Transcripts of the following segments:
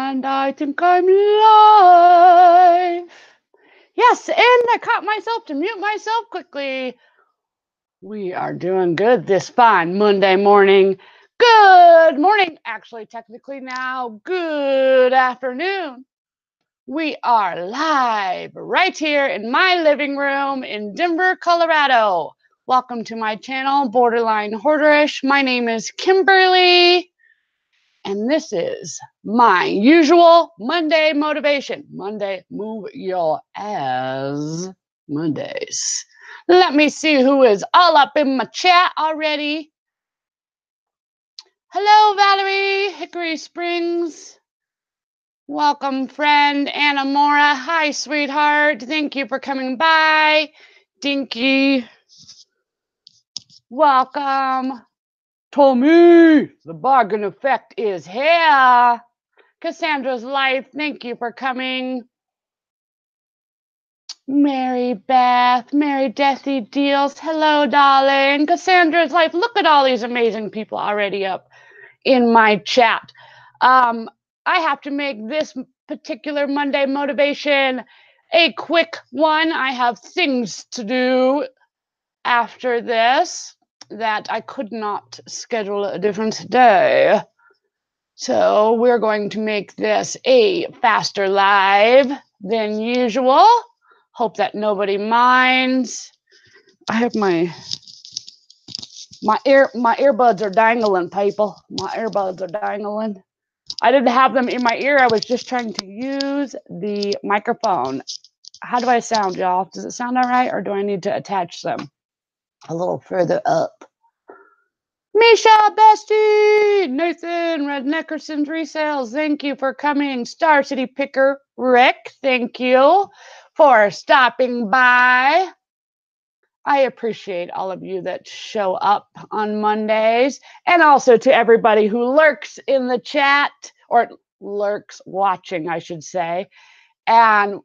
And I think I'm live. Yes, and I caught myself to mute myself quickly. We are doing good this fine Monday morning. Good morning, actually, technically now. Good afternoon. We are live right here in my living room in Denver, Colorado. Welcome to my channel, Borderline Hoarderish. My name is Kimberly. And this is my usual Monday motivation. Monday, move your ass Mondays. Let me see who is all up in my chat already. Hello, Valerie, Hickory Springs. Welcome, friend Anna Mora. Hi, sweetheart. Thank you for coming by. Dinky. Welcome. Tommy, the bargain effect is here. Cassandra's Life, thank you for coming. Mary Beth, Mary Deathy Deals, hello, darling. Cassandra's Life, look at all these amazing people already up in my chat. I have to make this particular Monday motivation a quick one. I have things to do after this that I could not schedule a different day. So we're going to make this a faster live than usual. Hope that nobody minds. I have my earbuds are dangling, people. My earbuds are dangling. I didn't have them in my ear. I was just trying to use the microphone. How do I sound, y'all? Does it sound all right, or do I need to attach them a little further up? Misha, Bestie, Nathan, Red Neckerson's Resales, thank you for coming. Star City Picker, Rick, thank you for stopping by. I appreciate all of you that show up on Mondays, and also to everybody who lurks in the chat, or lurks watching, I should say. And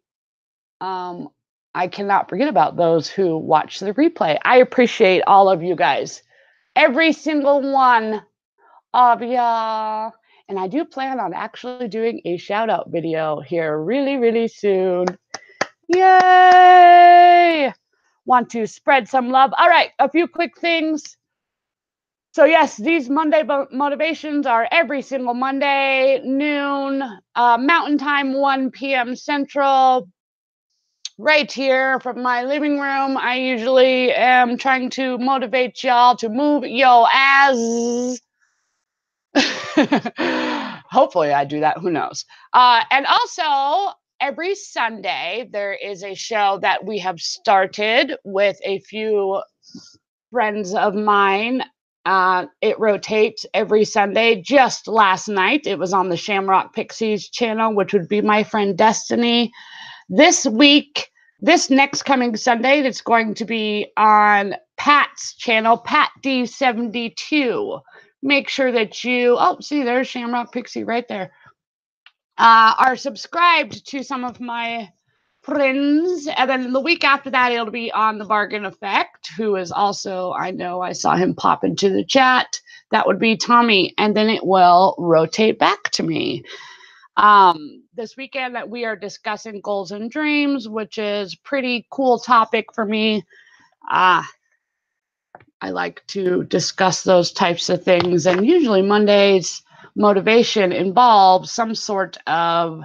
I cannot forget about those who watch the replay. I appreciate all of you guys. Every single one of y'all. And I do plan on actually doing a shout out video here really, really soon. Yay! Want to spread some love. All right, a few quick things. So yes, these Monday motivations are every single Monday, noon, Mountain Time, 1 p.m. Central. Right here from my living room, I usually am trying to motivate y'all to move your ass. Hopefully I do that. Who knows? And also, every Sunday, there is a show that we have started with a few friends of mine. It rotates every Sunday. Just last night, it was on the Shamrock Pixies channel, which would be my friend Destiny. This week, this next coming Sunday, it's going to be on Pat's channel, Pat D72. Make sure that you, see, there's Shamrock Pixie right there, are subscribed to some of my friends. And then the week after that, it'll be on The Bargain Effect, who is also, I know I saw him pop into the chat. That would be Tommy. And then it will rotate back to me. This weekend that we are discussing goals and dreams, which is pretty cool topic for me. I like to discuss those types of things, and usually Monday's motivation involves some sort of,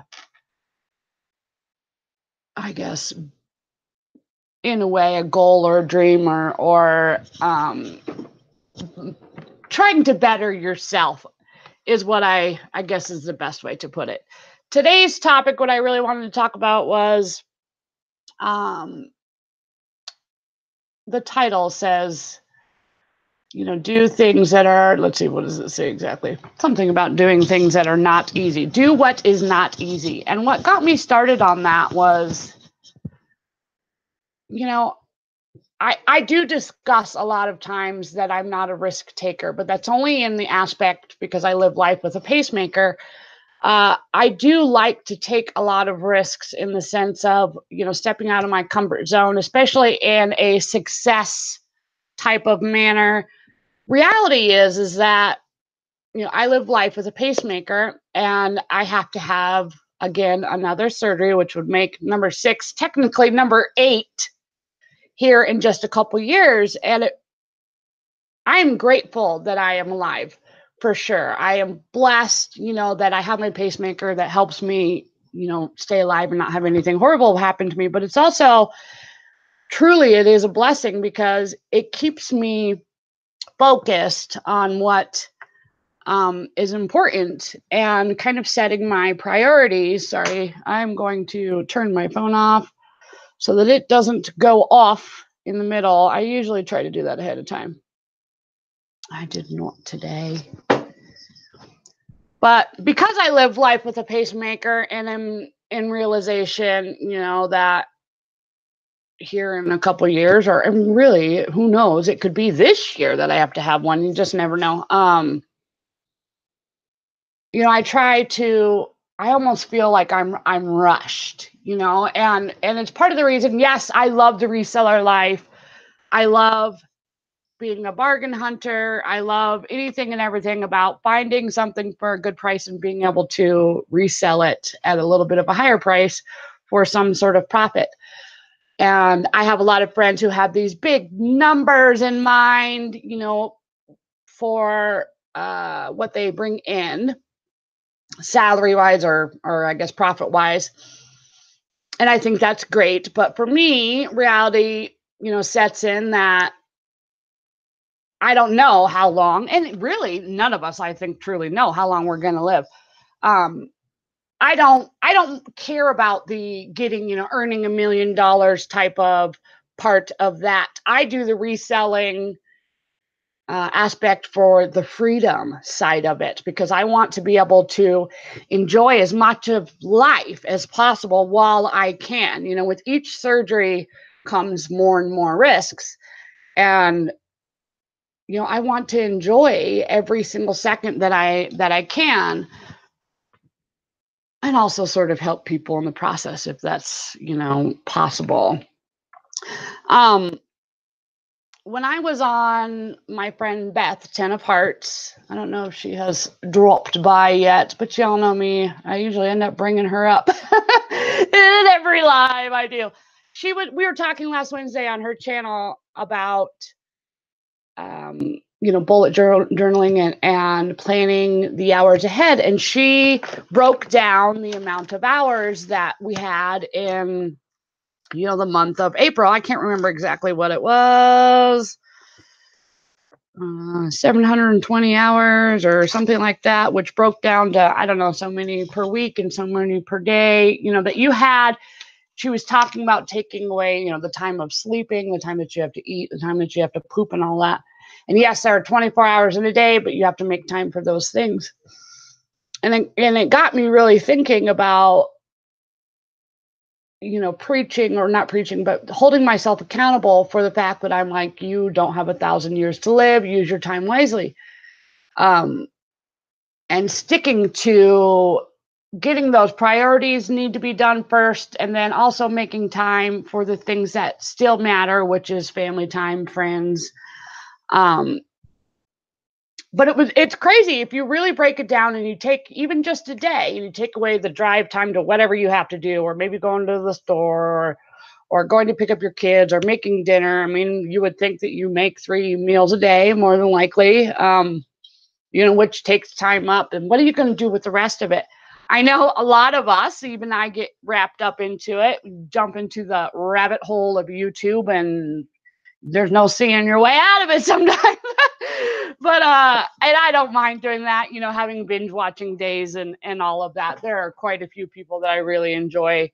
I guess, in a way, a goal or a dream, or trying to better yourself is what I guess is the best way to put it. Today's topic, what I really wanted to talk about was, the title says, do things that are, let's see, what does it say exactly? Something about doing things that are not easy. Do what is not easy. And what got me started on that was, I do discuss a lot of times that I'm not a risk taker, but that's only in the aspect because I live life with a pacemaker. I do like to take a lot of risks in the sense of, stepping out of my comfort zone, especially in a success type of manner. Reality is that I live life with a pacemaker, and I have to have, again, another surgery, which would make number 6, technically number 8 here in just a couple years. And I am grateful that I am alive, for sure. I am blessed, that I have my pacemaker that helps me, stay alive and not have anything horrible happen to me. But it's also truly, it is a blessing because it keeps me focused on what is important and kind of setting my priorities. Sorry, I'm going to turn my phone off so that it doesn't go off in the middle. I usually try to do that ahead of time. I did not today. But because I live life with a pacemaker and I'm in realization, that here in a couple of years, or really, who knows, it could be this year that I have to have one. You just never know. I almost feel like I'm rushed, and it's part of the reason. Yes, I love the reseller life. I love being a bargain hunter. I love anything and everything about finding something for a good price and being able to resell it at a little bit of a higher price for some sort of profit. And I have a lot of friends who have these big numbers in mind, for what they bring in salary wise or I guess profit wise. And I think that's great. But for me, reality, sets in that I don't know how long, and really none of us, I think, truly know how long we're going to live. I don't care about the getting, earning $1 million type of part of that. I do the reselling aspect for the freedom side of it, because I want to be able to enjoy as much of life as possible while I can. With each surgery comes more and more risks. And I want to enjoy every single second that I can, and also sort of help people in the process if that's, possible. When I was on my friend Beth, 10 of Hearts, I don't know if she has dropped by yet, but y'all know me. I usually end up bringing her up in every live I do. We were talking last Wednesday on her channel about, bullet journaling and planning the hours ahead. And she broke down the amount of hours that we had in, the month of April. I can't remember exactly what it was. 720 hours or something like that, which broke down to, I don't know, so many per week and so many per day, that you had. She was talking about taking away, the time of sleeping, the time that you have to eat, the time that you have to poop and all that. And yes, there are 24 hours in a day, but you have to make time for those things. And it got me really thinking about, preaching, or not preaching, but holding myself accountable for the fact that I'm like, you don't have 1,000 years to live. Use your time wisely. And sticking to getting those priorities need to be done first, and then also making time for the things that still matter, which is family time, friends. But it's crazy if you really break it down and you take even just a day and you take away the drive time to whatever you have to do, or maybe going to the store, or going to pick up your kids, or making dinner. I mean, you would think that you make 3 meals a day, more than likely, which takes time up. And what are you going to do with the rest of it? I know a lot of us, even I, get wrapped up into it, jump into the rabbit hole of YouTube, and there's no seeing your way out of it sometimes. But and I don't mind doing that, having binge watching days and all of that. There are quite a few people that I really enjoy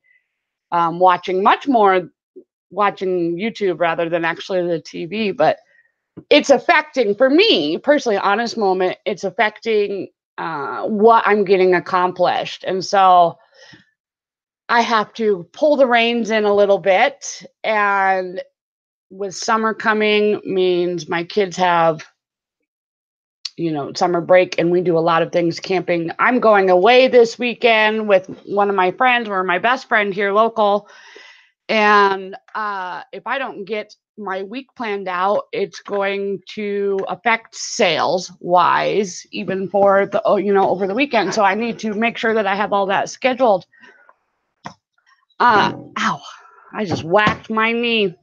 watching, much more watching YouTube rather than actually the TV. But it's affecting, for me personally, honest moment, it's affecting what I'm getting accomplished. And so I have to pull the reins in a little bit. And with summer coming means my kids have, summer break, and we do a lot of things camping. I'm going away this weekend with one of my friends, or my best friend here local. And if I don't get, my week planned out, it's going to affect sales wise, even for the, over the weekend. So I need to make sure that I have all that scheduled. Ow, I just whacked my knee.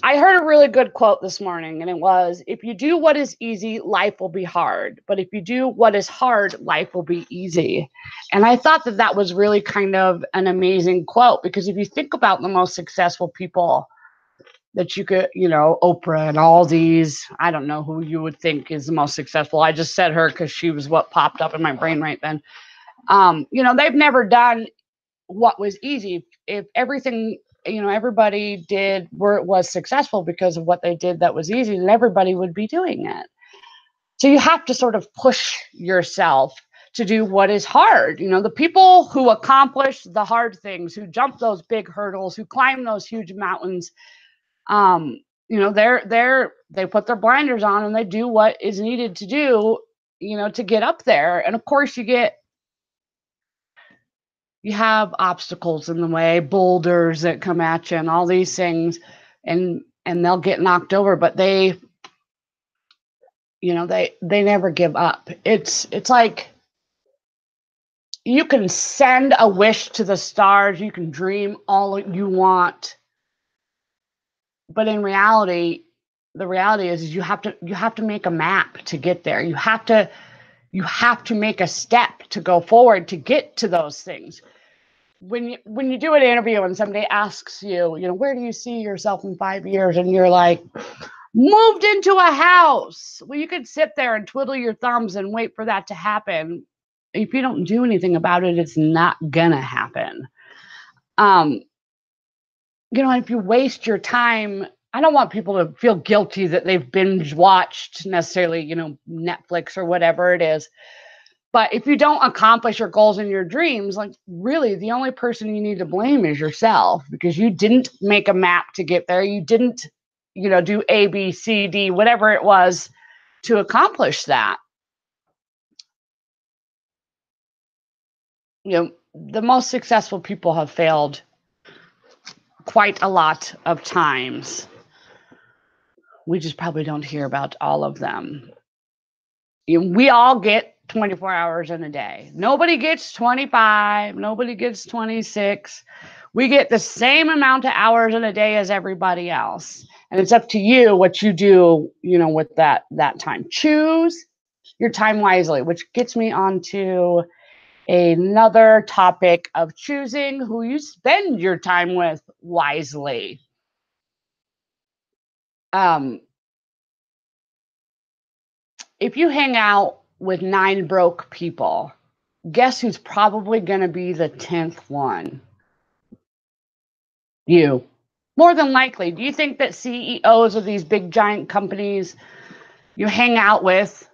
I heard a really good quote this morning, and it was, if you do what is easy, life will be hard. But if you do what is hard, life will be easy. And I thought that that was really kind of an amazing quote, because if you think about the most successful people that you could, Oprah and all these, I don't know who you would think is the most successful. I just said her because she was what popped up in my brain right then. They've never done what was easy. If everything, everybody was successful because of what they did that was easy, then everybody would be doing it. So you have to sort of push yourself to do what is hard. The people who accomplish the hard things, who jump those big hurdles, who climb those huge mountains, they put their blinders on and they do what is needed to do, to get up there. And of course you have obstacles in the way, boulders that come at you and all these things, and they'll get knocked over, but they never give up. It's like you can send a wish to the stars, you can dream all you want, but in reality, the reality is you have to make a map to get there. You have to make a step to go forward to get to those things. When you do an interview and somebody asks you, where do you see yourself in 5 years? And you're like, moved into a house. Well, you could sit there and twiddle your thumbs and wait for that to happen. If you don't do anything about it, it's not gonna happen. If you waste your time, I don't want people to feel guilty that they've binge watched necessarily, Netflix or whatever it is. But if you don't accomplish your goals and your dreams, like really the only person you need to blame is yourself, because you didn't make a map to get there. You didn't, do A, B, C, D, whatever it was to accomplish that. The most successful people have failed quite a lot of times. We just probably don't hear about all of them. We all get 24 hours in a day. Nobody gets 25. Nobody gets 26. We get the same amount of hours in a day as everybody else. And it's up to you what you do, with that time. Choose your time wisely, which gets me onto another topic of choosing who you spend your time with wisely. If you hang out with 9 broke people, guess who's probably going to be the 10th one? You. More than likely. Do you think that CEOs of these big giant companies you hang out with,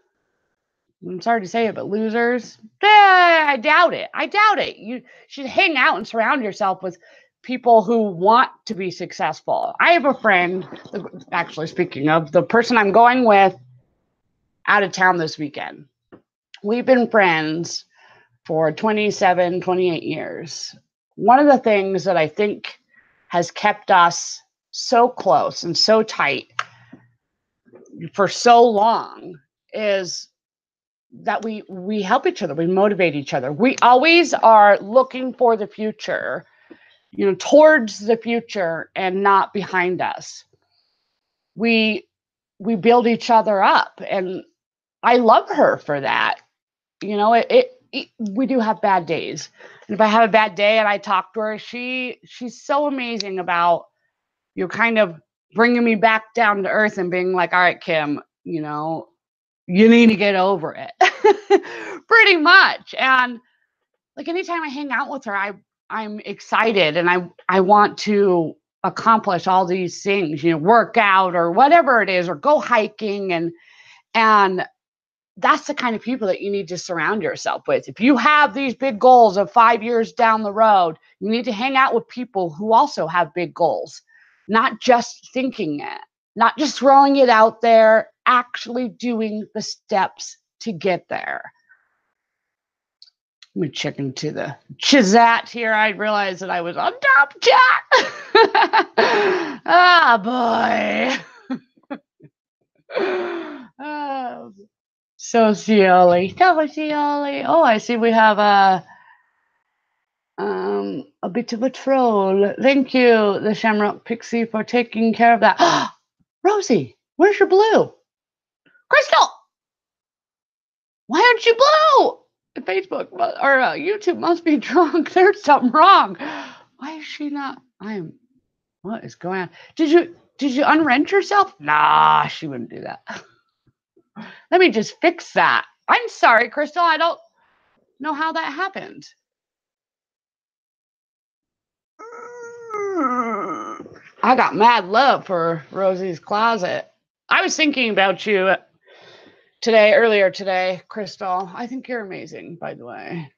I'm sorry to say it, but losers? I doubt it. You should hang out and surround yourself with people who want to be successful. I have a friend, actually, speaking of the person I'm going with out of town this weekend. We've been friends for 27, 28 years. One of the things that I think has kept us so close and so tight for so long is that we help each other, we motivate each other. We always are looking for the future, towards the future and not behind us. We build each other up, and I love her for that. We do have bad days. And if I have a bad day and I talk to her, she's so amazing about kind of bringing me back down to earth and being like, all right, Kim, you need to get over it. Pretty much. And like anytime I hang out with her, I'm excited and I want to accomplish all these things, work out or whatever it is, or go hiking, and that's the kind of people that you need to surround yourself with. If you have these big goals of 5 years down the road, you need to hang out with people who also have big goals, not just thinking it, not just throwing it out there, actually doing the steps to get there. Let me check into the Chizat here. I realized that I was on top chat. Ah, boy. Oh, Socioli. Oh, I see we have a bit of a troll. Thank you, the Shamrock Pixie, for taking care of that. Rosie, where's your blue? Crystal, why aren't you blue? Facebook or YouTube must be drunk. There's something wrong. Why is she not? What is going on? Did you unwrench yourself? Nah, she wouldn't do that. Let me just fix that. I'm sorry, Crystal. I don't know how that happened. I got mad love for Rosie's closet. I was thinking about you earlier today, Crystal. I think you're amazing, by the way.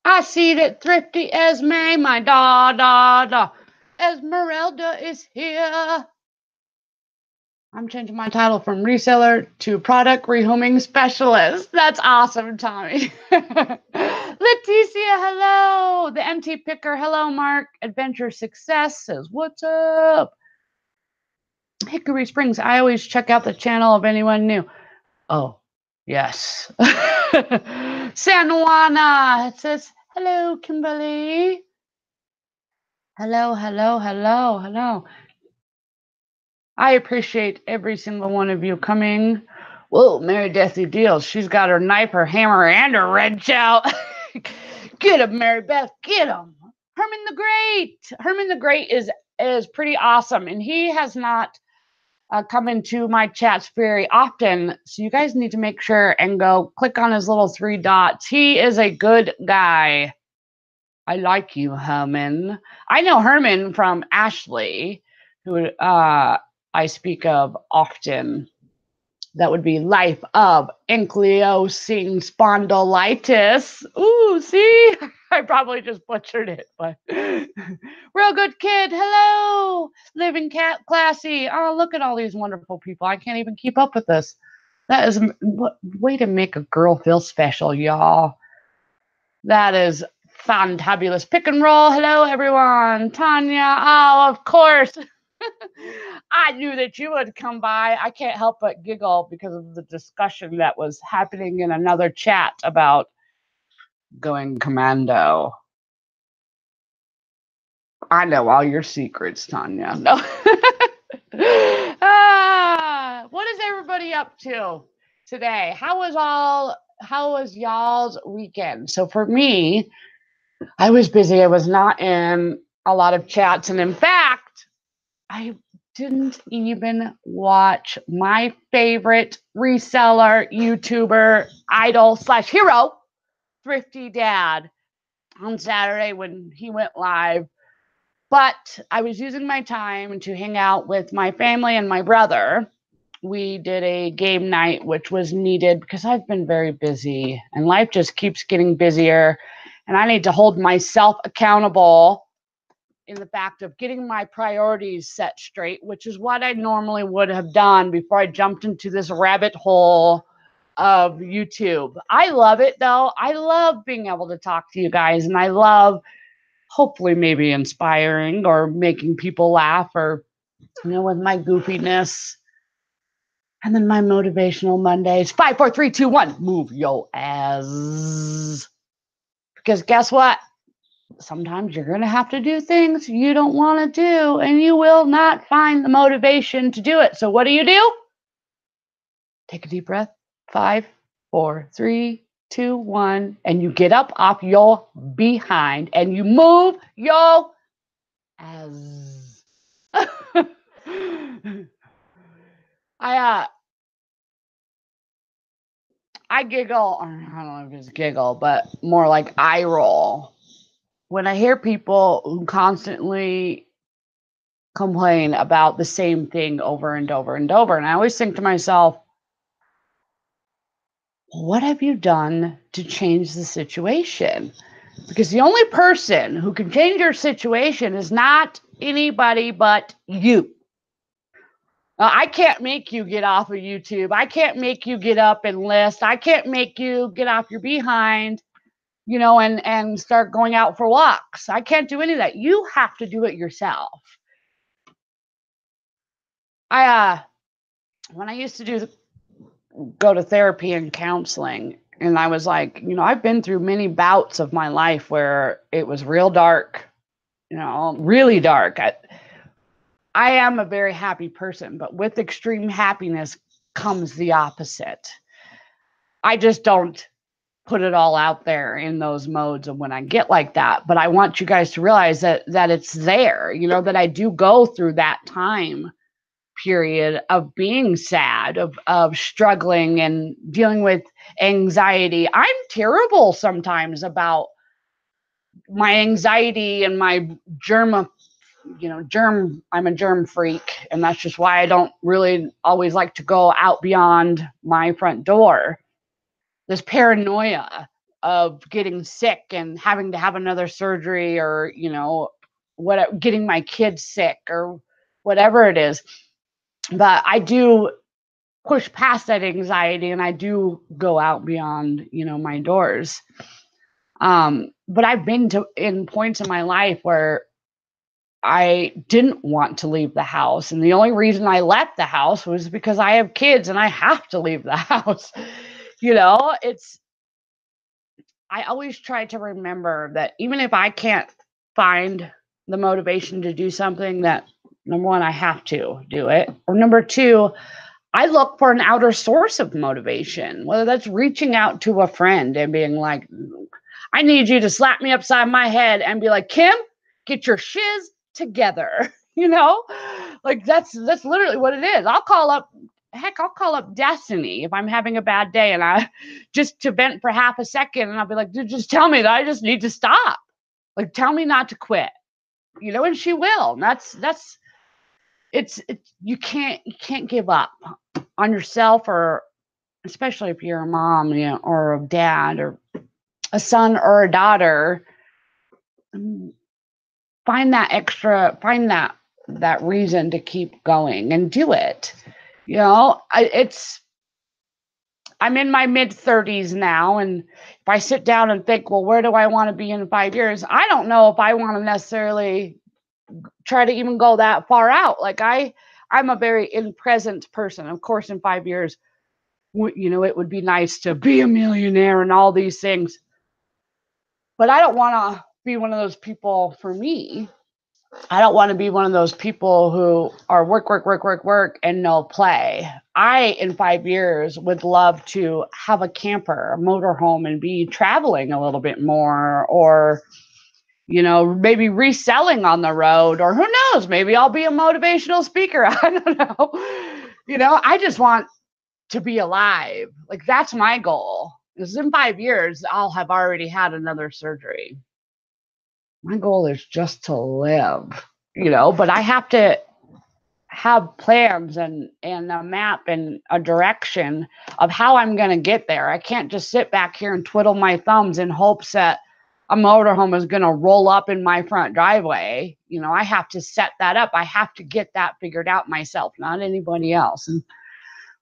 I see that Thrifty Esme, my da. Esmeralda is here. I'm changing my title from reseller to product rehoming specialist. That's awesome, Tommy. Leticia, hello. The MT Picker, hello, Mark. Adventure Success says, what's up? Hickory Springs, I always check out the channel of anyone new. Oh, yes. San Juana, it says, hello, Kimberly. Hello. I appreciate every single one of you coming. Whoa, Mary Deathy Deals. She's got her knife, her hammer, and her wrench out. Get him, Mary Beth. Get him. Herman the Great. Herman the Great is pretty awesome, and he has not come into my chats very often. So you guys need to make sure and go click on his little 3 dots. He is a good guy. I like you, Herman. I know Herman from Ashley, who I speak of often. That would be Life of Ankylosing Spondylitis. Ooh, see? I probably just butchered it, but real good kid. Hello, living cat classy. Oh, look at all these wonderful people. I can't even keep up with this. That is way to make a girl feel special, y'all. That is fantabulous. Pick and roll. Hello, everyone. Tanya. Oh, of course. I knew that you would come by. I can't help but giggle because of the discussion that was happening in another chat about going commando. I know all your secrets, Tanya. No. What is everybody up to today? How was y'all's weekend? So for me, I was busy. I was not in a lot of chats. And in fact, I didn't even watch my favorite reseller, YouTuber, idol / hero, Thrifty Dad, on Saturday when he went live. But I was using my time to hang out with my family and my brother. We did a game night, which was needed because I've been very busy and life just keeps getting busier. And I need to hold myself accountable in the fact of getting my priorities set straight, which is what I normally would have done before I jumped into this rabbit hole of YouTube. I love it though. I love being able to talk to you guys, and I love hopefully maybe inspiring or making people laugh, or with my goofiness. And then my motivational Mondays. 5, 4, 3, 2, 1. Move your ass. Because guess what? Sometimes you're going to have to do things you don't want to do, and you will not find the motivation to do it. So what do? Take a deep breath. 5, 4, 3, 2, 1. And you get up off your behind and you move your ass. I giggle, or I don't know if it's giggle, but more like eye roll when I hear people who constantly complain about the same thing over and over and over. And I always think to myself, what have you done to change the situation? Because the only person who can change your situation is not anybody but you. I can't make you get off of YouTube. I can't make you get up and list. I can't make you get off your behind. and start going out for walks. I can't do any of that. You have to do it yourself. I when I used to go to therapy and counseling, and I was like, I've been through many bouts of my life where it was real dark, really dark. I am a very happy person, but with extreme happiness comes the opposite. I just don't put it all out there in those modes of when I get like that. But I want you guys to realize that it's there, that I do go through that time period of being sad, of struggling and dealing with anxiety. I'm terrible sometimes about my anxiety and my I'm a germ freak, and that's just why I don't really always like to go out beyond my front door. This paranoia of getting sick and having to have another surgery, or getting my kids sick or whatever it is. But I do push past that anxiety, and I do go out beyond my doors. But I've been to in points in my life where I didn't want to leave the house, and the only reason I left the house was because I have kids and I have to leave the house. It's I always try to remember that even if I can't find the motivation to do something, that number one, I have to do it, or number two, I look for an outer source of motivation, whether that's reaching out to a friend and being like, I need you to slap me upside my head and be like, Kim, get your shiz together. Like that's literally what it is. I'll call up Destiny if I'm having a bad day, and I just to vent for half a second, and I'll be like, dude, just tell me that I just need to stop. Like, tell me not to quit, and she will. And that's it's you can't give up on yourself, or especially if you're a mom, or a dad, or a son or a daughter. Find that reason to keep going and do it. I'm in my mid 30s now, and if I sit down and think, well, where do I want to be in 5 years? I don't know if I want to necessarily try to even go that far out. Like I'm a very in present person. Of course, in 5 years, it would be nice to be a millionaire and all these things. But I don't want to be one of those people. For me, I don't want to be one of those people who are work, work, work, work, work, and no play. I, in 5 years, would love to have a camper, a motorhome, and be traveling a little bit more, or, maybe reselling on the road, or who knows, maybe I'll be a motivational speaker. I don't know. I just want to be alive. Like, that's my goal. Because in 5 years, I'll have already had another surgery. My goal is just to live, but I have to have plans and a map and a direction of how I'm going to get there. I can't just sit back here and twiddle my thumbs in hopes that a motorhome is going to roll up in my front driveway. I have to set that up. I have to get that figured out myself, not anybody else. And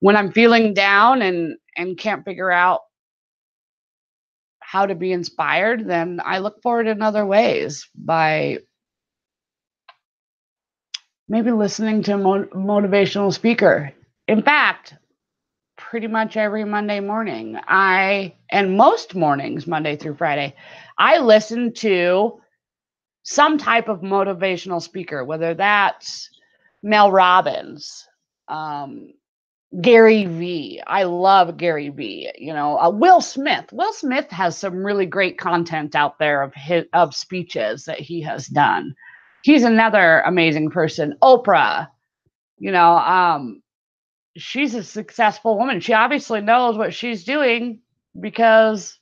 when I'm feeling down and can't figure out how to be inspired, then I look for it in other ways, by maybe listening to a motivational speaker. In fact, pretty much every Monday morning, and most mornings, Monday through Friday, I listen to some type of motivational speaker, whether that's Mel Robbins, Gary Vee. I love Gary Vee. Will Smith. Will Smith has some really great content out there of speeches that he has done. He's another amazing person. Oprah. She's a successful woman. She obviously knows what she's doing, because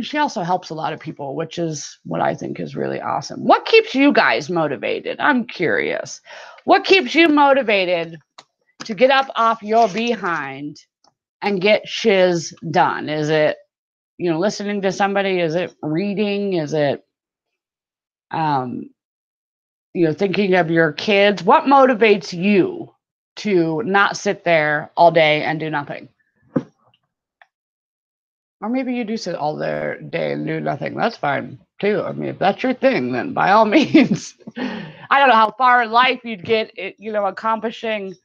she also helps a lot of people, which is what I think is really awesome. What keeps you guys motivated? I'm curious. What keeps you motivated to get up off your behind and get shiz done? Is it, listening to somebody? Is it reading? Is it, thinking of your kids? What motivates you to not sit there all day and do nothing? Or maybe you do sit all there day and do nothing. That's fine too. I mean, if that's your thing, then by all means. I don't know how far in life you'd get, accomplishing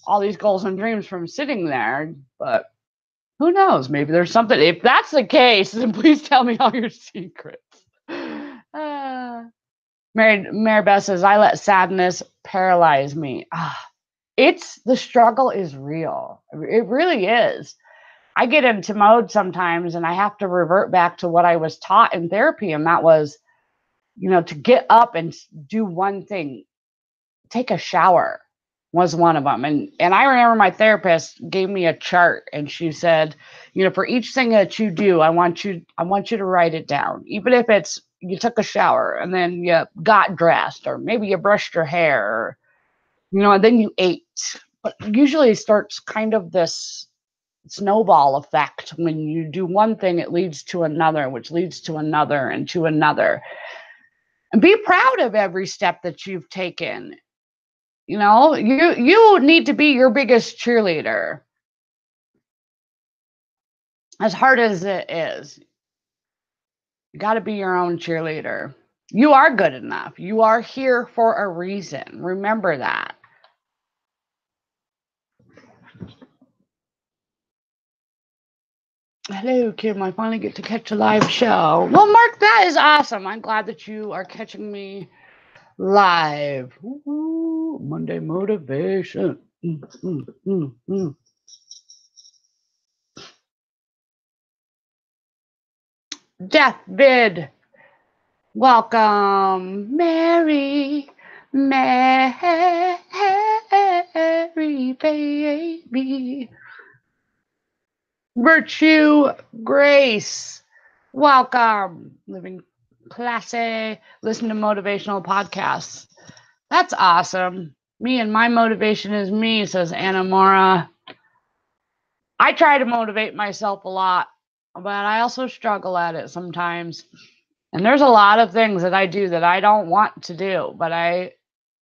all these goals and dreams from sitting there, but who knows? Maybe there's something. If that's the case, then please tell me all your secrets. Mary Beth says, I let sadness paralyze me. The struggle is real. It really is. I get into mode sometimes and I have to revert back to what I was taught in therapy. And that was, to get up and do one thing, take a shower was one of them. And I remember my therapist gave me a chart and she said, for each thing that you do, I want you to write it down. Even if it's you took a shower and then you got dressed, or maybe you brushed your hair, or, and then you ate. But usually it starts kind of this snowball effect. When you do one thing, it leads to another, which leads to another and to another. And be proud of every step that you've taken. You need to be your biggest cheerleader. As hard as it is, you got to be your own cheerleader. You are good enough. You are here for a reason. Remember that. Hello, Kim. I finally get to catch a live show. Well, Mark, that is awesome. I'm glad that you are catching me live. Ooh, Monday motivation. Death vid. Welcome, Mary, baby. Virtue, Grace. Welcome. Living classy. Listen to motivational podcasts. That's awesome. Me and my motivation is me, says Anna Mora. I try to motivate myself a lot, but I also struggle at it sometimes. And there's a lot of things that I do that I don't want to do, but I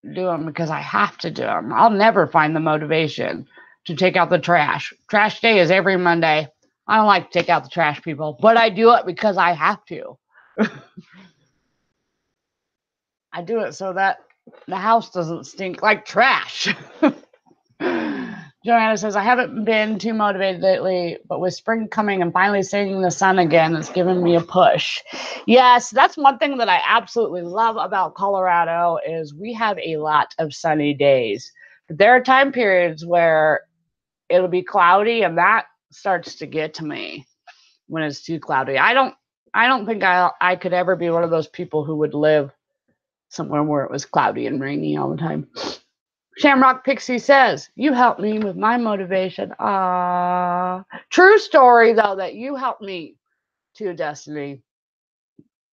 do them because I have to do them. I'll never find the motivation to take out the trash. Trash day is every Monday. I don't like to take out the trash, people, but I do it because I have to. I do it so that the house doesn't stink like trash. Joanna says, I haven't been too motivated lately, but with spring coming and finally seeing the sun again, it's given me a push. Yes, that's one thing that I absolutely love about Colorado is we have a lot of sunny days. But there are time periods where it'll be cloudy, and that starts to get to me when it's too cloudy. I don't think I could ever be one of those people who would live somewhere where it was cloudy and rainy all the time. Shamrock Pixie says, you helped me with my motivation. True story, though, that you helped me too, Destiny.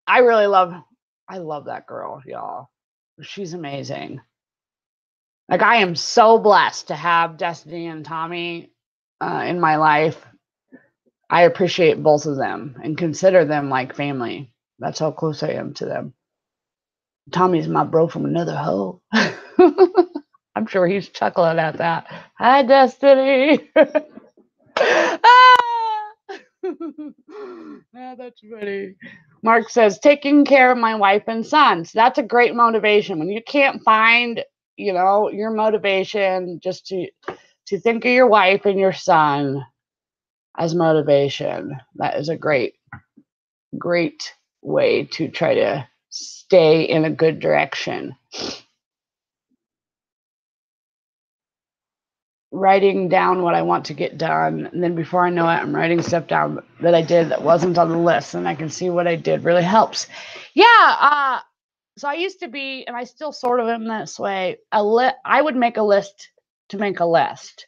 I love that girl, y'all. She's amazing. Like, I am so blessed to have Destiny and Tommy in my life. I appreciate both of them and consider them like family. That's how close I am to them. Tommy's my bro from another hoe. I'm sure he's chuckling at that. Hi, Destiny. Yeah, that's funny. Mark says, taking care of my wife and sons. That's a great motivation. When you can't find, your motivation, just to think of your wife and your son as motivation. That is a great way to try to stay in a good direction. Writing down what I want to get done, and then before I know it, I'm writing stuff down that I did that wasn't on the list, and I can see what I did. Really helps. Yeah. So I used to be, and I still sort of am this way. I would make a list to make a list,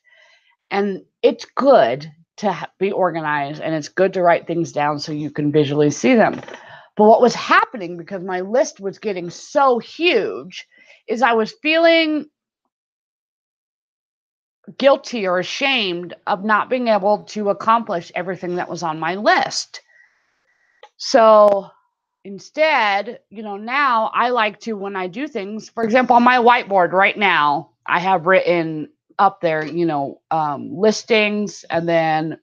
and it's good to be organized, and it's good to write things down so you can visually see them. But what was happening, because my list was getting so huge, is I was feeling guilty or ashamed of not being able to accomplish everything that was on my list. So instead, now I like to, when I do things, for example, on my whiteboard right now, I have written up there, listings, and then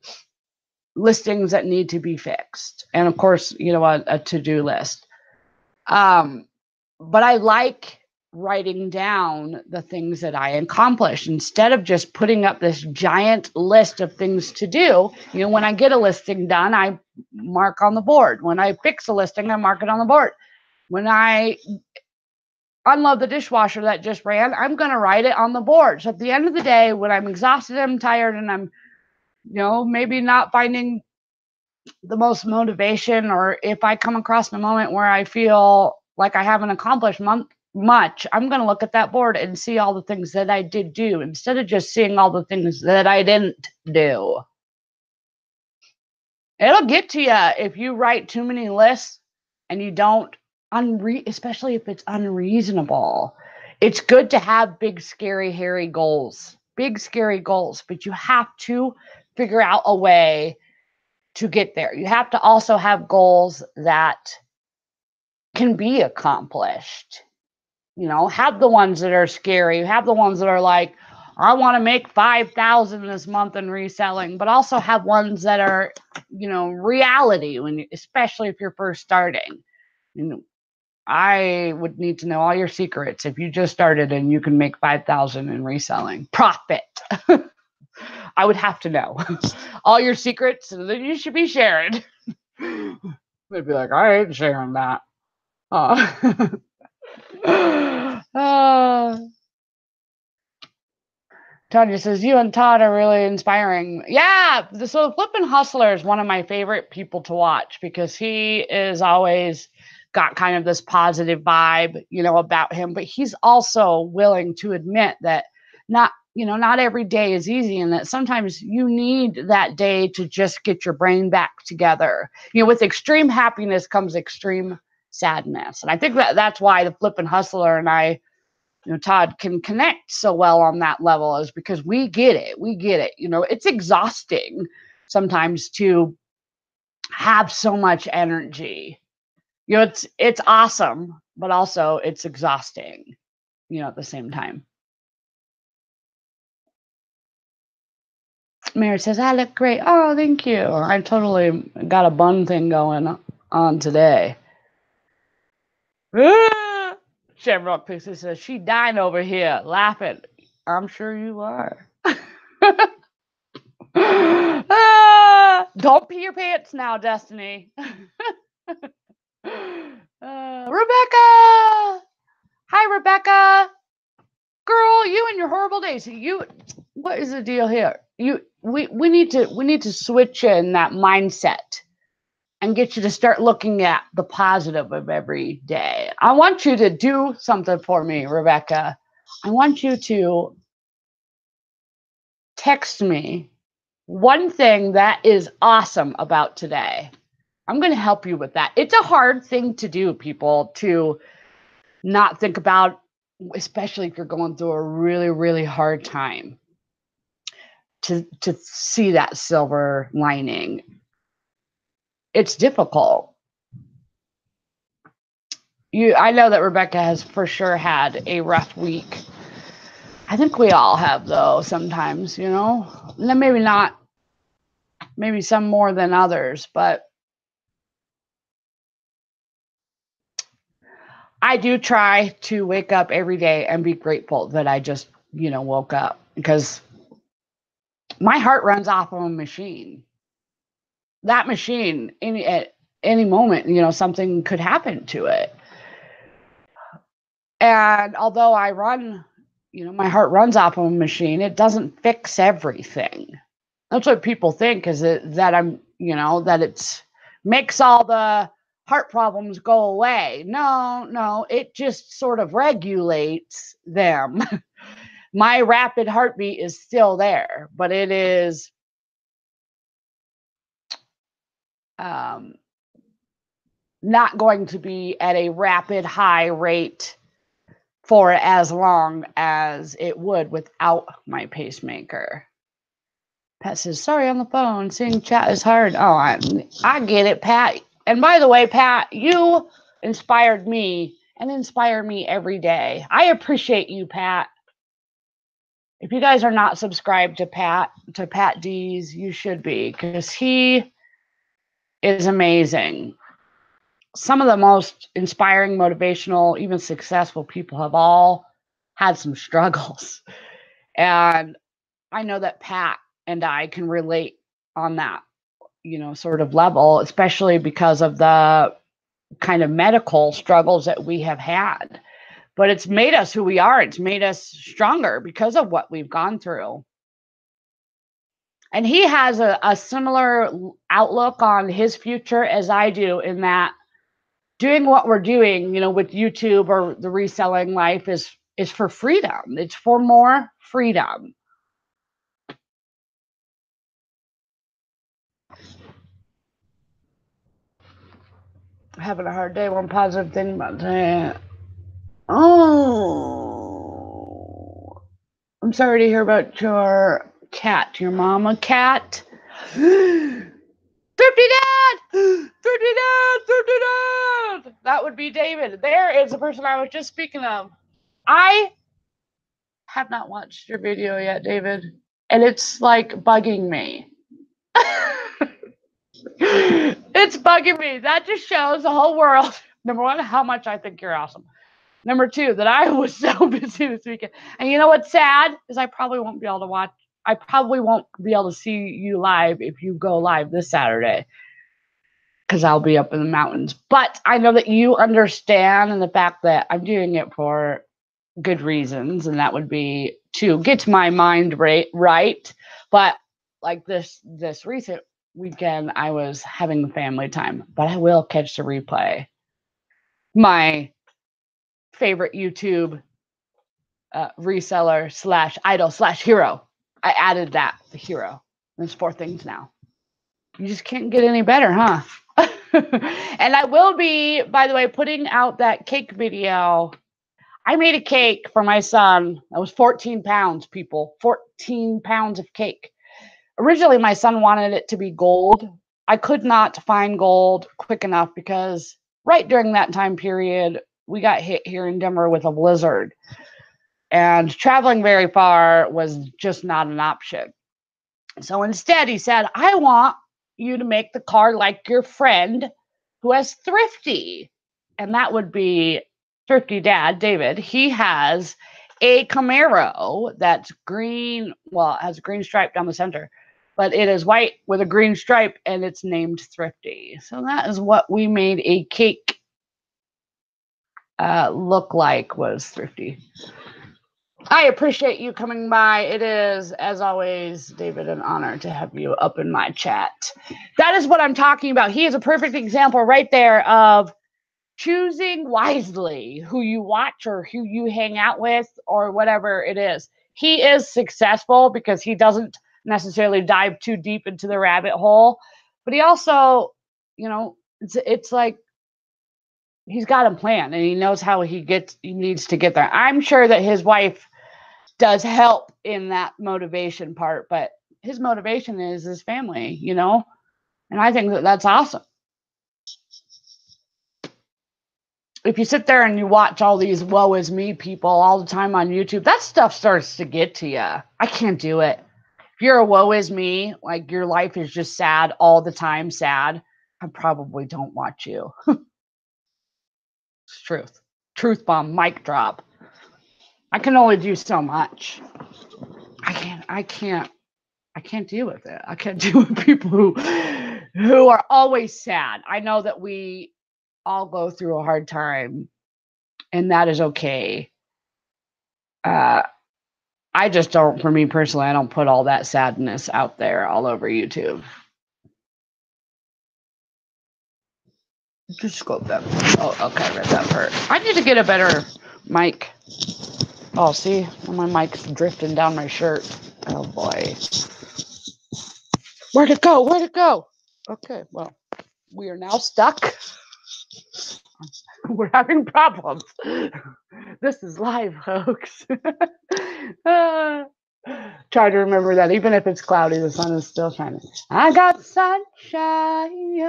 listings that need to be fixed. And of course, a to-do list. But I like writing down the things that I accomplish instead of just putting up this giant list of things to do. When I get a listing done, I mark on the board. When I fix a listing, I mark it on the board. When I unload the dishwasher that just ran, I'm going to write it on the board. So at the end of the day, when I'm exhausted, I'm tired, and I'm, maybe not finding the most motivation, or if I come across a moment where I feel like I haven't accomplished much, I'm going to look at that board and see all the things that I did do instead of just seeing all the things that I didn't do. It'll get to you if you write too many lists and you don't, especially if it's unreasonable. It's good to have big, scary, hairy goals, but you have to figure out a way to get there. You have to also have goals that can be accomplished. Have the ones that are scary, have the ones that are like, I want to make 5,000 this month in reselling, but also have ones that are, reality, especially if you're first starting. I would need to know all your secrets if you just started and you can make 5,000 in reselling profit. I would have to know all your secrets that you should be sharing. They'd be like, I ain't sharing that. Tanya says, you and Todd are really inspiring. Yeah, so the Flippin' Hustler is one of my favorite people to watch because he is always got kind of this positive vibe, about him. But he's also willing to admit that not every day is easy, and that sometimes you need that day to just get your brain back together. With extreme happiness comes extreme sadness. And I think that's why the Flippin' Hustler and I, Todd, can connect so well on that level, is because we get it. It's exhausting sometimes to have so much energy. It's awesome, but also it's exhausting, at the same time. Mary says, I look great. Oh, thank you. I totally got a bun thing going on today. Shamrock Pixie says, she dying over here laughing. I'm sure you are. Don't pee your pants now, Destiny. Rebecca! Hi, Rebecca. Girl, you and your horrible days. What is the deal here? We need to switch in that mindset and get you to start looking at the positive of every day. I want you to do something for me, Rebecca. I want you to text me one thing that is awesome about today. I'm going to help you with that. It's a hard thing to do, people, to not think about, especially if you're going through a really, really hard time, to see that silver lining. It's difficult. I know that Rebecca has for sure had a rough week. I think we all have, though, sometimes, maybe not, maybe some more than others, but I do try to wake up every day and be grateful that I just, woke up, because my heart runs off of a machine. That machine, at any moment, something could happen to it. And although I run, my heart runs off of a machine, it doesn't fix everything. That's what people think, is that I'm, that it's makes all the heart problems go away. No, it just sort of regulates them. My rapid heartbeat is still there, but it is not going to be at a rapid high rate for as long as it would without my pacemaker. Pat says, sorry, on the phone. Seeing chat is hard. Oh, I get it, Pat. And by the way, Pat, you inspired me and inspire me every day. I appreciate you, Pat. If you guys are not subscribed to Pat D's, you should be, because he is amazing. Some of the most inspiring, motivational, even successful people have all had some struggles. And I know that Pat and I can relate on that, sort of level, especially because of the kind of medical struggles that we have had. But it's made us who we are. It's made us stronger because of what we've gone through. And he has a similar outlook on his future as I do, in that doing what we're doing, with YouTube or the reselling life is for freedom. It's for more freedom. Having a hard day. One positive thing about that. Oh, I'm sorry to hear about your cat. Your mama cat. Thrifty Dad! Thrifty Dad! Thrifty Dad! That would be David. There is the person I was just speaking of. I have not watched your video yet, David, and it's like bugging me. It's bugging me. That just shows the whole world, number one, how much I think you're awesome. Number two, that I was so busy this weekend. And you know what's sad is I probably won't be able to watch. I probably won't be able to see you live if you go live this Saturday, because I'll be up in the mountains. But I know that you understand, and the fact that I'm doing it for good reasons, and that would be to get my mind right. But like this recent weekend, I was having family time, but I will catch the replay. My favorite YouTube reseller / idol / hero. I added that, the hero. There's 4 things now. You just can't get any better, huh? And I will be, by the way, putting out that cake video. I made a cake for my son. That was 14 pounds, people. 14 pounds of cake. Originally, my son wanted it to be gold. I could not find gold quick enough because right during that time period, we got hit here in Denver with a blizzard. And traveling very far was just not an option. So instead, he said, I want you to make the car like your friend who has Thrifty. And that would be Thrifty Dad, David. He has a Camaro that's green. Well, it has a green stripe down the center, but it is white with a green stripe, and it's named Thrifty. So that is what we made a cake look like, was Thrifty. I appreciate you coming by. It is, as always, David, an honor to have you up in my chat. That is what I'm talking about. He is a perfect example right there of choosing wisely who you watch or who you hang out with or whatever it is. He is successful because he doesn't necessarily dive too deep into the rabbit hole, but he also, it's like he's got a plan and he knows how he needs to get there. I'm sure that his wife does help in that motivation part, but his motivation is his family, and I think that that's awesome. If you sit there and you watch all these woe is me people all the time on YouTube, that stuff starts to get to you. I can't do it. If you're a woe is me, like your life is just sad all the time, sad, I probably don't watch you. It's truth. Truth bomb, mic drop. I can only do so much. I can't deal with it. I can't deal with people who are always sad. I know that we all go through a hard time, and that is okay. I just don't, for me personally, I don't put all that sadness out there all over YouTube. Just scope them. Oh, okay, I read that part. I need to get a better mic. Oh, see? My mic's drifting down my shirt. Oh, boy. Where'd it go? Where'd it go? Okay, well, we are now stuck. We're having problems. This is live, folks. Try to remember that even if it's cloudy, the sun is still shining. I got sunshine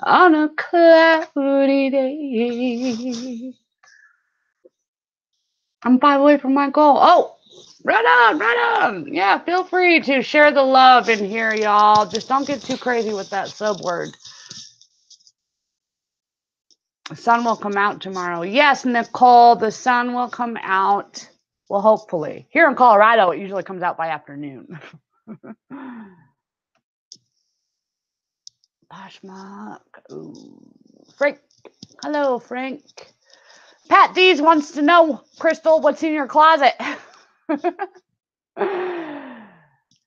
on a cloudy day. I'm 5 away from my goal. Oh, Right on, right on. Yeah, feel free to share the love in here, y'all. Just don't get too crazy with that sub word. The sun will come out tomorrow. Yes, Nicole, the sun will come out. Well, hopefully. Here in Colorado, it usually comes out by afternoon. Poshmark. Ooh. Frank. Hello, Frank. Pat Dees wants to know, Crystal, what's in your closet?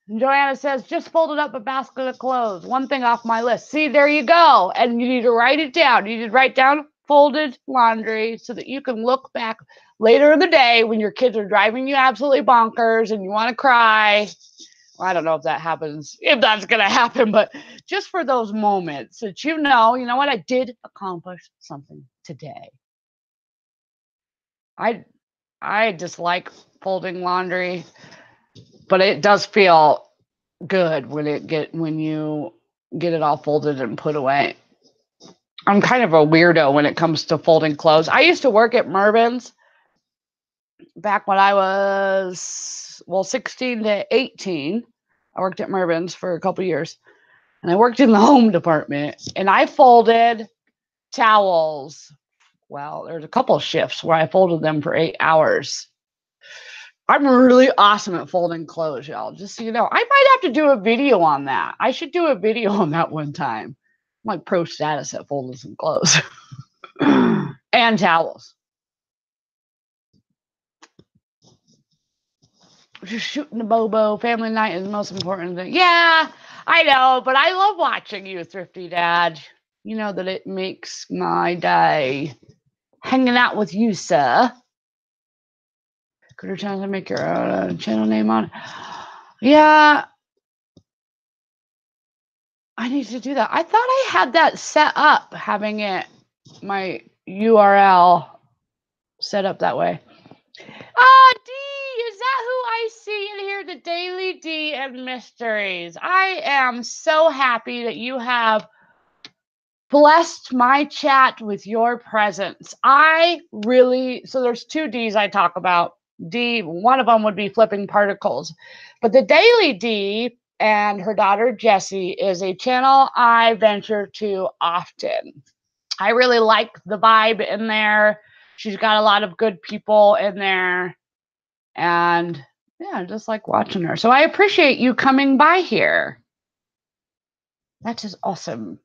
Joanna says, just folded up a basket of clothes. One thing off my list. See, there you go. And you need to write it down. You need to write down folded laundry so that you can look back later in the day when your kids are driving you absolutely bonkers and you want to cry. Well, I don't know if that happens, if that's going to happen, but just for those moments that you know what, I did accomplish something today. I dislike folding laundry, but it does feel good when you get it all folded and put away. I'm kind of a weirdo when it comes to folding clothes. I used to work at Mervyn's back when I was 16 to 18. I worked at Mervyn's for a couple years, and I worked in the home department, and I folded towels. Well, there's a couple of shifts where I folded them for 8 hours. I'm really awesome at folding clothes, y'all. Just so you know, I might have to do a video on that. I should do a video on that one time. I'm like pro status at folding some clothes and towels. Just shooting the bobo. Family night is the most important thing. Yeah, I know, but I love watching you, Thrifty Dad. You know that it makes my day. Hanging out with you, sir. Could you try to make your own channel name on it? Yeah, I need to do that. I thought I had that set up, having it, my URL set up that way. D, is that who I see in here? The Daily D and Mysteries. I am so happy that you have blessed my chat with your presence. So there's 2 Ds I talk about. D, one of them would be flipping particles. But the Daily D and her daughter Jessie is a channel I venture to often. I really like the vibe in there. She's got a lot of good people in there. And yeah, I just like watching her. So I appreciate you coming by here. That is awesome.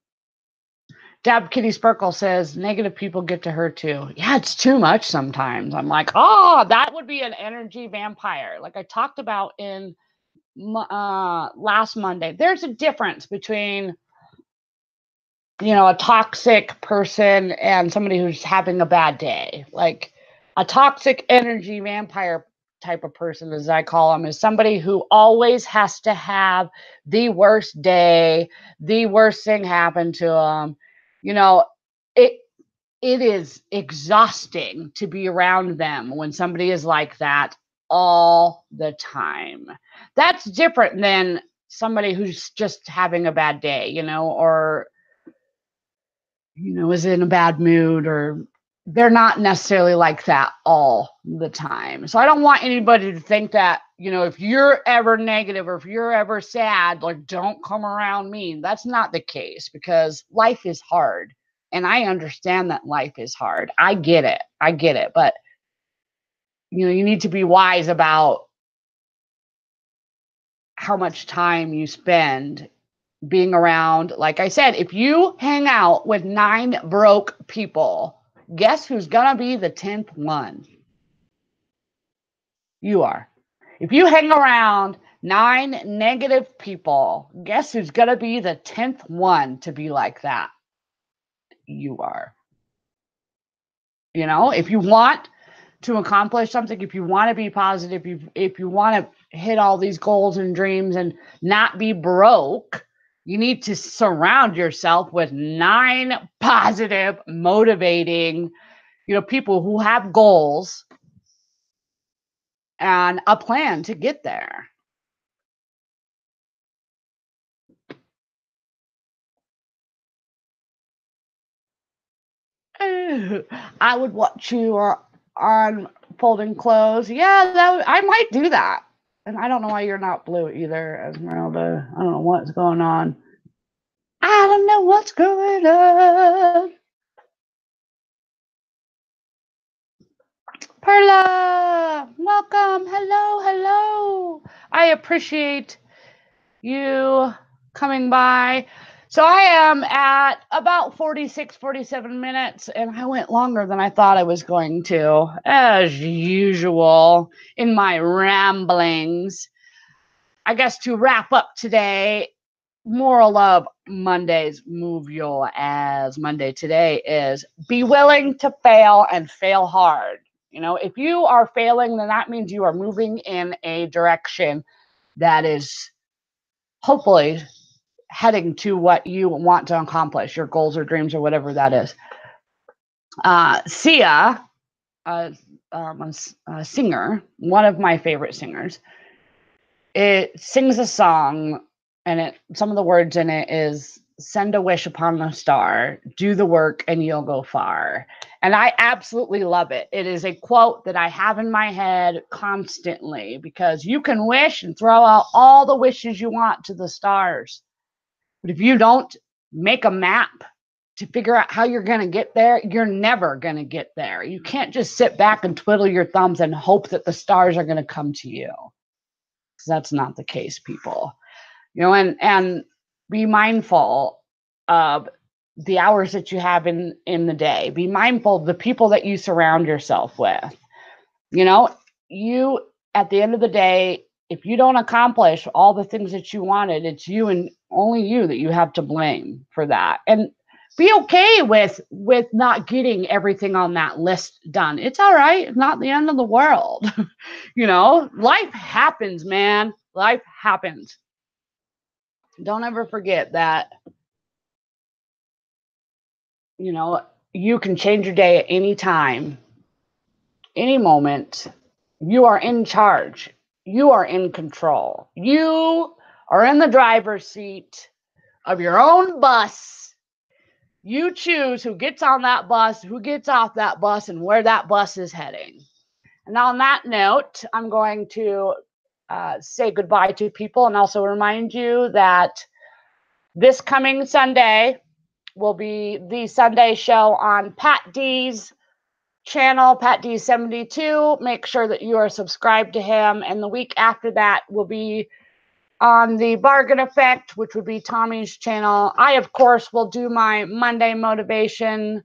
Dab Kitty Sparkle says negative people get to her too. Yeah, it's too much sometimes. I'm like, oh, that would be an energy vampire. Like I talked about in last Monday. There's a difference between a toxic person and somebody who's having a bad day. Like a toxic energy vampire type of person, as I call them, is somebody who always has to have the worst day, the worst thing happen to them. It it is exhausting to be around them when somebody is like that all the time. That's different than somebody who's just having a bad day, or is in a bad mood, or they're not necessarily like that all the time. So I don't want anybody to think that, if you're ever negative or if you're ever sad, like, don't come around me. That's not the case, because life is hard. And I understand that life is hard. I get it. But, you need to be wise about how much time you spend being around. Like I said, if you hang out with 9 broke people, guess who's gonna be the 10th one? You are. If you hang around 9 negative people, guess who's gonna be the 10th one to be like that? You are. If you want to accomplish something, if you want to be positive, if you want to hit all these goals and dreams and not be broke, you need to surround yourself with 9 positive, motivating, people who have goals and a plan to get there. I would watch you on folding clothes. Yeah, I might do that. And I don't know why you're not blue either, Esmeralda. I don't know what's going on. I don't know what's going on. Perla, welcome. Hello, hello. I appreciate you coming by. So I am at about 46, 47 minutes, and I went longer than I thought I was going to, as usual, in my ramblings. I guess to wrap up today, moral of Monday's Move Your As Monday today is be willing to fail and fail hard. You know, if you are failing, then that means you are moving in a direction that is hopefully heading to what you want to accomplish, your goals or dreams or whatever that is. Sia, a singer, one of my favorite singers, it sings a song, and some of the words in it is send a wish upon the star, do the work and you'll go far. And I absolutely love it. It is a quote that I have in my head constantly, because you can wish and throw out all the wishes you want to the stars, but if you don't make a map to figure out how you're going to get there, you're never going to get there. You can't just sit back and twiddle your thumbs and hope that the stars are going to come to you. That's not the case, people. You know, and be mindful of the hours that you have in the day. Be mindful of the people that you surround yourself with. You know, you, at the end of the day, if you don't accomplish all the things that you wanted, it's you and only you that you have to blame for that. And be okay with not getting everything on that list done. It's all right. It's not the end of the world. You know, life happens, man. Life happens. Don't ever forget that, you know, you can change your day at any time, any moment. You are in charge. You are in control. You are in the driver's seat of your own bus. You choose who gets on that bus, who gets off that bus, and where that bus is heading. And on that note, I'm going to say goodbye to people and also remind you that this coming Sunday will be the Sunday show on Pat D's channel, Pat D 72. Make sure that you are subscribed to him. And the week after that will be on the Bargain Effect, which would be Tommy's channel. I, of course, will do my Monday motivational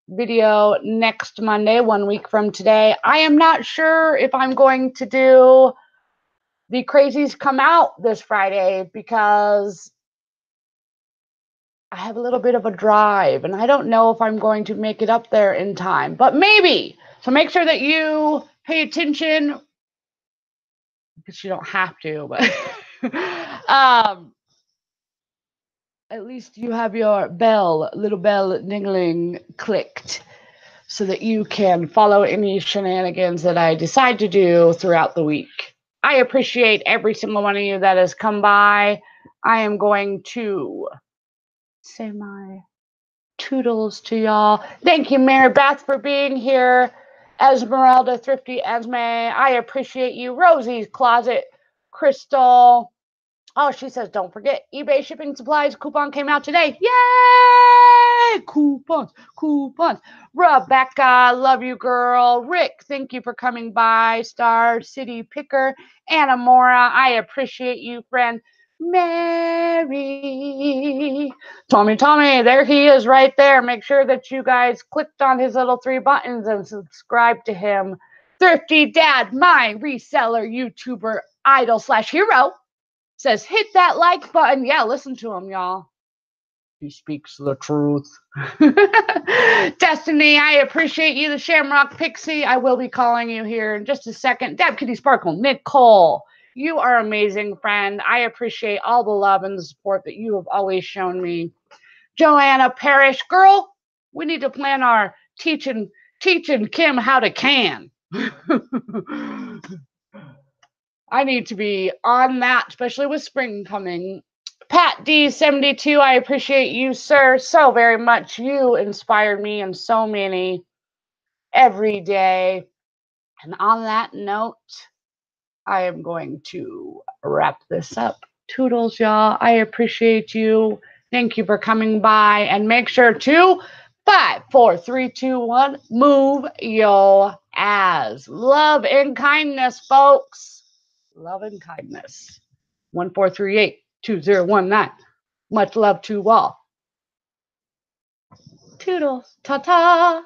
video next Monday, 1 week from today. I am not sure if I'm going to do the Crazies Come Out this Friday, because I have a little bit of a drive and I don't know if I'm going to make it up there in time, but maybe. So make sure that you pay attention, because you don't have to, but at least you have your little bell dingling clicked, so that you can follow any shenanigans that I decide to do throughout the week. I appreciate every single one of you that has come by. I am going to say my toodles to y'all. Thank you, Mary Beth, for being here. Esmeralda, Thrifty Esme, I appreciate you. Rosie's Closet, Crystal. Oh, she says, don't forget, eBay shipping supplies coupon came out today. Yay! Coupons, coupons. Rebecca, love you, girl. Rick, thank you for coming by. Star City Picker, Anna Mora, I appreciate you, friend. Mary. Tommy, there he is right there. Make sure that you guys clicked on his little 3 buttons and subscribe to him. Thrifty Dad, my reseller, YouTuber, idol / hero, says hit that like button. Yeah, listen to him, y'all. He speaks the truth. Destiny, I appreciate you. The Shamrock Pixie, I will be calling you here in just a second. Deb Kitty Sparkle, Nicole, you are amazing, friend. I appreciate all the love and the support that you have always shown me. Joanna Parrish, girl, we need to plan our teaching Kim how to can. I need to be on that, especially with spring coming. Pat D 72, I appreciate you, sir, so very much. You inspired me in so many every day. And on that note, I am going to wrap this up. Toodles, y'all. I appreciate you. Thank you for coming by. And make sure to 5, 4, 3, 2, 1, move your ass. Love and kindness, folks. Love and kindness. 1438-2019. Much love to all. Toodles. Ta ta.